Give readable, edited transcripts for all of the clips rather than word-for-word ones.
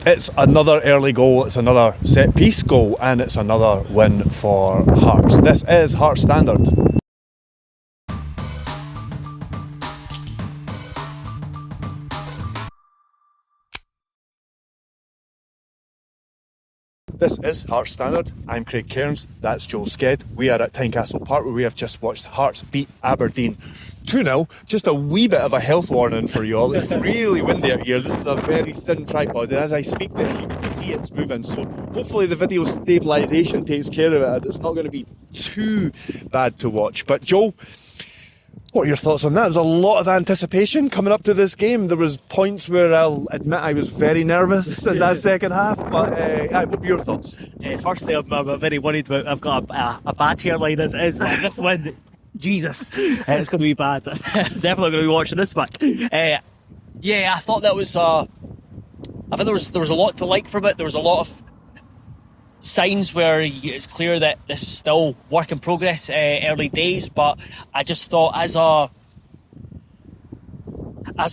It's another early goal, it's another set-piece goal, and it's another win for Hearts. This is Hearts Standard. This is Hearts Standard. I'm Craig Cairns, that's Joel Sked. We are at Tynecastle Park where we have just watched Hearts beat Aberdeen 2-0. Just a wee bit of a health warning for you all. It's really windy out here. This is a very thin tripod, and as I speak there you can see it's moving, so hopefully the video stabilisation takes care of it and it's not going to be too bad to watch. But Joel, what are your thoughts on that? There's a lot of anticipation coming up to this game. There was points where I'll admit I was very nervous in that second half, but what were your thoughts? Firstly, I'm very worried about, I've got a bad hairline as it is. This one, Jesus, it's going to be bad. Definitely going to be watching this back. I thought that was, I think there was a lot to like from it. There was a lot of signs where it's clear that this is still work in progress, early days, but I just thought as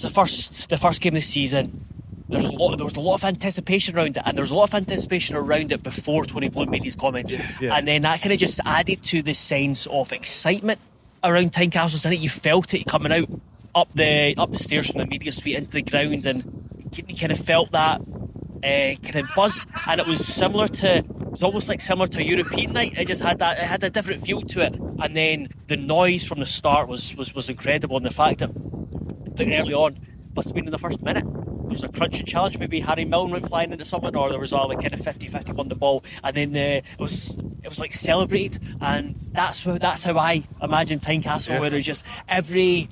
the first game of the season, there was a lot of anticipation around it, and there was a lot of anticipation around it before Tony Bloom made these comments, and then that kind of just added to the sense of excitement around Tynecastle. I think you felt it coming out up the stairs from the media suite into the ground, and you kind of felt that kind of buzz, and it was almost like similar to a European night. It just had a different feel to it, and then the noise from the start was incredible, and the fact that early on, must have been in the first minute, there was a crunching challenge, maybe Harry Milne went flying into someone, or there was all like kind of 50-50 won the ball, and then it was like celebrated, and that's how I imagine Tynecastle, where there's just every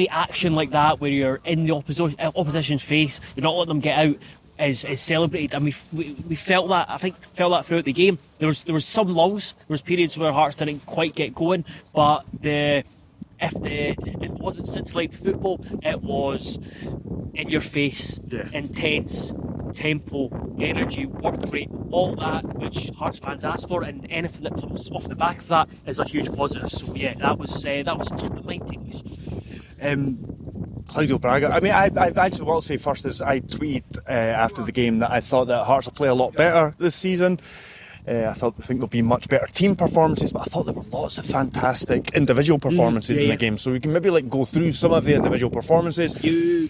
action like that, where you're in the opposition's face, you're not letting them get out, is celebrated, and we felt that. I think felt that throughout the game. There was some lulls. There was periods where Hearts didn't quite get going, but if it wasn't scintillating football, it was in your face, intense, tempo, energy, work rate, all that which Hearts fans ask for, and anything that comes off the back of that is a huge positive. So yeah, that was my main takeaways. Claudio Braga. I mean, I've actually, what I'll say first is I tweeted after the game that I thought that Hearts will play a lot better this season. I think there'll be much better team performances, but I thought there were lots of fantastic individual performances in the game. So we can maybe go through some of the individual performances. You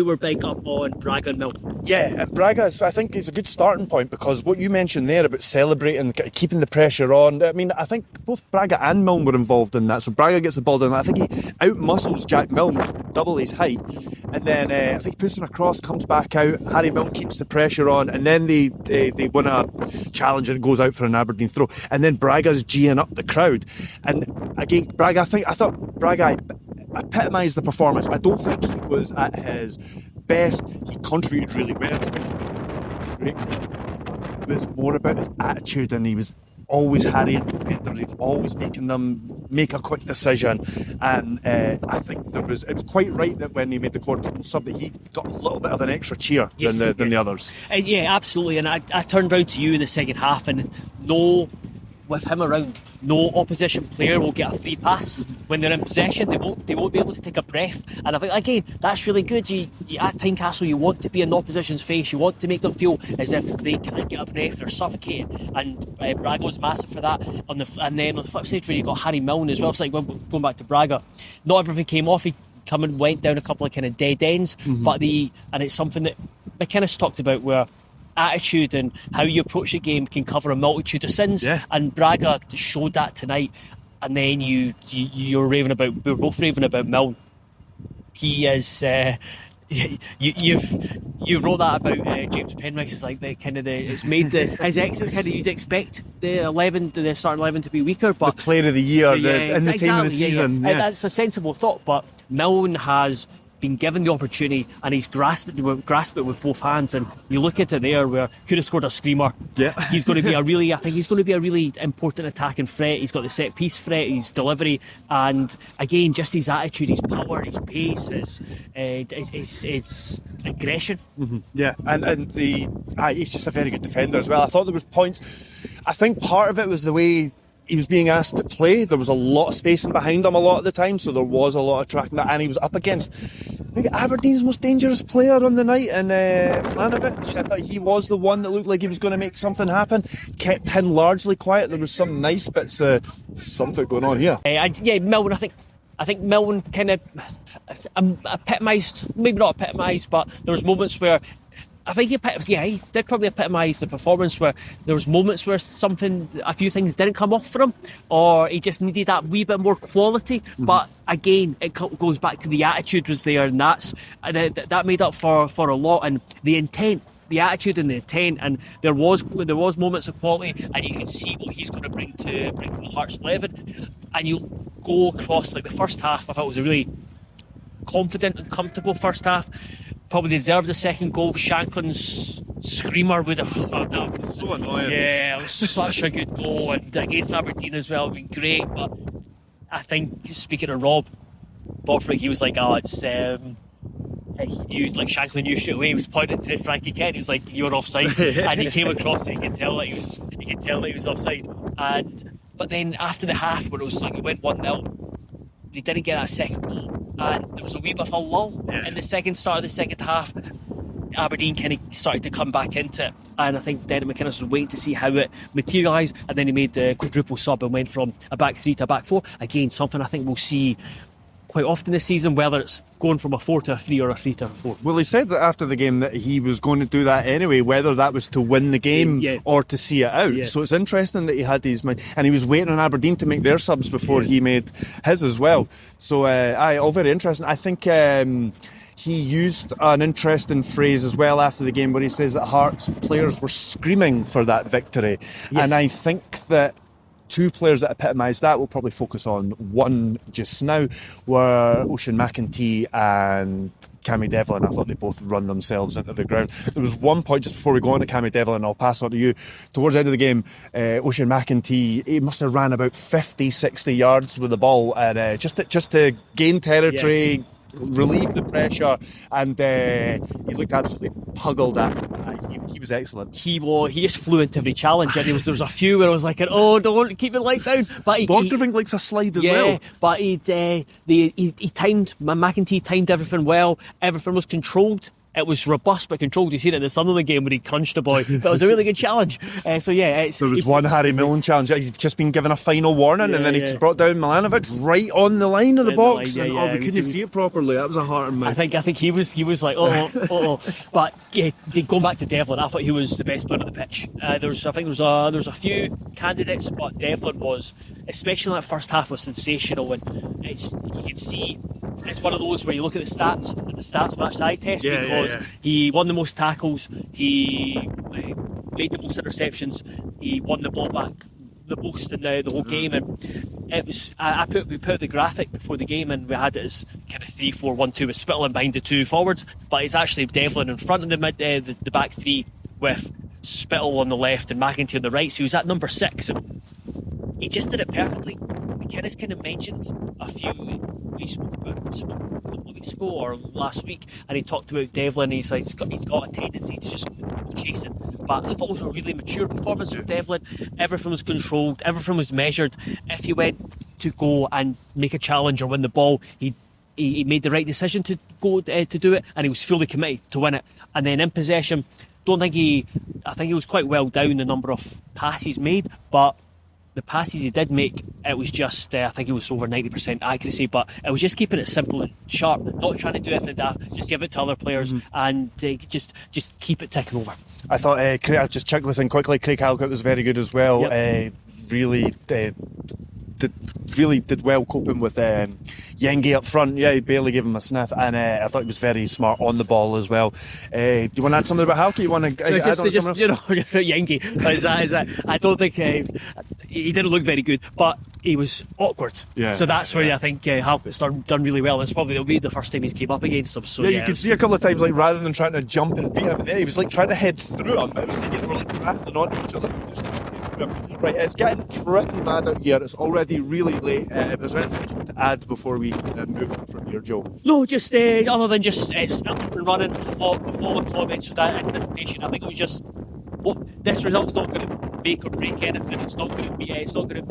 were big up on Braga and Milne. Yeah, and Braga, I think, is a good starting point, because what you mentioned there about celebrating, keeping the pressure on. I mean, I think both Braga and Milne were involved in that. So Braga gets the ball down. I think he out-muscles Jack Milne, who's double his height, and then I think he puts in a cross, comes back out. Harry Milne keeps the pressure on, and then they win a challenge and it goes out for an Aberdeen throw, and then Braga's geeing up the crowd. And again, Braga, I thought Braga epitomised the performance. I don't think he was at his best. He contributed really well, great, but it's more about his attitude, and he was always harrying defenders, he was always making them make a quick decision, and I think it was quite right that when he made the quadruple sub that he got a little bit of an extra cheer than the others. Yeah, absolutely, and I turned round to you in the second half, and with him around, no opposition player will get a free pass when they're in possession. They won't be able to take a breath, and I think again that's really good. You at Tynecastle, you want to be in the opposition's face. You want to make them feel as if they can't get a breath, they're suffocating, and Braga was massive for that. And then on the flip side, where you got Harry Milne as well, it's like going back to Braga, not everything came off. He went down a couple of kind of dead ends, but it's something that McInnes talked about, where attitude and how you approach the game can cover a multitude of sins, and Braga showed that tonight. And then we were both raving about Milne. He is you wrote that about James Penrick. It's like it's made his exes kind of, you'd expect the starting 11 to be weaker, but the player of the year in the team of the season. That's a sensible thought, but Milne has been given the opportunity, and he's grasped it with both hands. And you look at it there, where could have scored a screamer. He's going to be I think he's going to be a really important attacking threat. He's got the set piece threat, his delivery, and again, just his attitude, his power, his pace, his aggression. And he's just a very good defender as well. I thought there was points. I think part of it was the way he was being asked to play. There was a lot of spacing behind him a lot of the time, so there was a lot of tracking that, and he was up against I think Aberdeen's most dangerous player on the night, and Milanovic. I thought he was the one that looked like he was going to make something happen. Kept him largely quiet. There was some nice bits, something going on here. Milne. I think Milne kind of epitomised, maybe not epitomised, but there was moments where I think he did probably epitomise the performance, where there was moments where a few things didn't come off for him, or he just needed that wee bit more quality. Mm-hmm. But again, it goes back to the attitude was there, and that made up for a lot, and the intent. The attitude and the intent, and there was moments of quality, and you can see what he's going to bring to the Hearts 11. And you go across like the first half. I thought it was a really confident and comfortable first half. Probably deserved the second goal. Shanklin's screamer would have. So annoying. Yeah, it was such a good goal, and against Aberdeen as well, been great. But I think, speaking of Rob Borthwick, he was like, he used like Shanklin knew straight away. He was pointing to Frankie Kent. He was like, "You're offside," and he came across and you could tell that he was offside. But then after the half, where it was like it went 1-0, they didn't get that second goal, and there was a wee bit of a lull in the start of the second half. Aberdeen kind of started to come back into it, and I think Derek McInnes was waiting to see how it materialised, and then he made the quadruple sub and went from a back three to a back four. Again, something I think we'll see quite often this season, whether it's going from a 4 to a 3 or a 3 to a 4. Well, he said that after the game that he was going to do that anyway, whether that was to win the game or to see it out. Yeah. So it's interesting that he had these, and he was waiting on Aberdeen to make their subs before he made his as well. So, all very interesting. I think he used an interesting phrase as well after the game where he says that Hearts players were screaming for that victory. Yes. And I think that two players that epitomised that we'll probably focus on. One just now were Ocean McEntee and Cammy Devlin. I thought they both run themselves into the ground. There was one point just before we go on to Cammy Devlin, I'll pass on to you. Towards the end of the game, Ocean McEntee, he must have ran about 50, 60 yards with the ball, and just to gain territory. Yeah. Relieve the pressure, and he looked absolutely puggled after. He was excellent. He just flew into every challenge, and there was a few where I was like, "Oh, don't keep it light down." But Bogdanovic likes a slide as well. But he timed. McEntee timed everything well. Everything was controlled. It was robust but controlled. You seen it in the Sunderland game when he crunched a boy. But it was a really good challenge. There was one Harry Milne challenge. He'd just been given a final warning, and then he just brought down Milanovic right on the line of the box. We couldn't see it properly. That was a heart in my. I think he was like, oh. But going back to Devlin, I thought he was the best player on the pitch. There was a few candidates, but Devlin was, especially in that first half, was sensational. And you can see. It's one of those where you look at the stats, and the stats match the eye test because he won the most tackles, he made the most interceptions, he won the ball back the most in the whole game, and it was. We put the graphic before the game, and we had it as kind of 3-4-1-2 with Spittle behind the two forwards, but it's actually Devlin in front of the back three with Spittle on the left and McEntee on the right. So he was at number 6, and he just did it perfectly. McInnes kind of mentioned a few. We spoke a couple of weeks ago or last week, and he talked about Devlin. He's like he's got a tendency to just go chasing, but I thought it was a really mature performance from Devlin. Everything was controlled, everything was measured. If he went to go and make a challenge or win the ball, he made the right decision to go to do it, and he was fully committed to win it. And then in possession, I think he was quite well down the number of passes made, but the passes he did make, it was just, I think it was over 90% accuracy, but it was just keeping it simple and sharp, not trying to do anything daft, just give it to other players and just keep it ticking over. I thought, I'll just check this in quickly, Craig Halkett was very good as well. Yep. Really did well coping with Yengi up front. Yeah, he barely gave him a sniff, and I thought he was very smart on the ball as well. Do you want to add something about Halkett? You want to add on just about Yengi? Is that I don't think he didn't look very good, but he was awkward. Yeah. So that's where I think Halkett's done really well. It's probably it'll be the first time he's came up against him. So you could see a couple of times, like rather than trying to jump and beat him, he was like trying to head through him. It was like they were like grappling onto each other. Right, it's getting pretty bad out here. It's already really late. Is there anything you want to add before we move on from here, Joe? No, just other than just it's up and running. I thought with all the comments with that anticipation, I think it was just this result's not going to make or break anything. It's not going to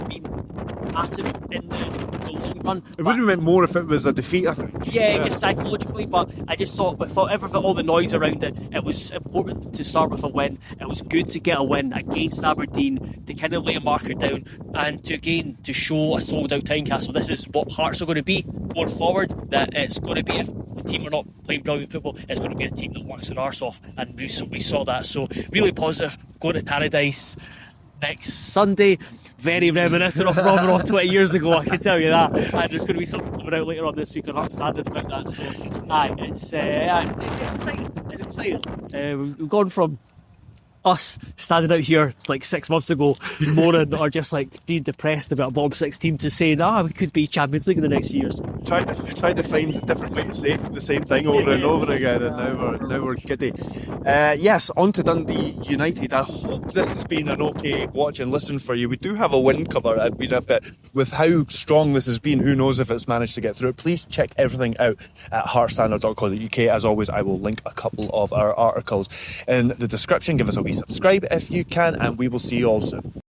mean massive in the long run. It would have meant more if it was a defeat, I think. Yeah, just psychologically, but I just thought with everything, all the noise around it, it was important to start with a win. It was good to get a win against Aberdeen, to kind of lay a marker down, and to show a sold-out Tynecastle. This is what Hearts are going to be going forward, that it's going to be, if the team are not playing brilliant football, it's going to be a team that works their arse off, and we saw that. So really positive. Going to Tannadice next Sunday. Very reminiscent of Romanov 20 years ago, I can tell you that. And there's going to be something coming out later on this week on Hearts Standard about that. So, it's exciting. It's exciting. We've gone from us standing out here like 6 months ago, moaning or just like being depressed about a bottom 6 team, to saying, we could be Champions League in the next few years. Trying to find a different way to say the same thing over and over again, and now we're giddy. Yes, on to Dundee United. I hope this has been an okay watch and listen for you. We do have a win cover. I've been a bit with how strong this has been. Who knows if it's managed to get through. Please check everything out at heartstandard.co.uk. As always, I will link a couple of our articles in the description. Give us a wee subscribe if you can, and we will see you all soon.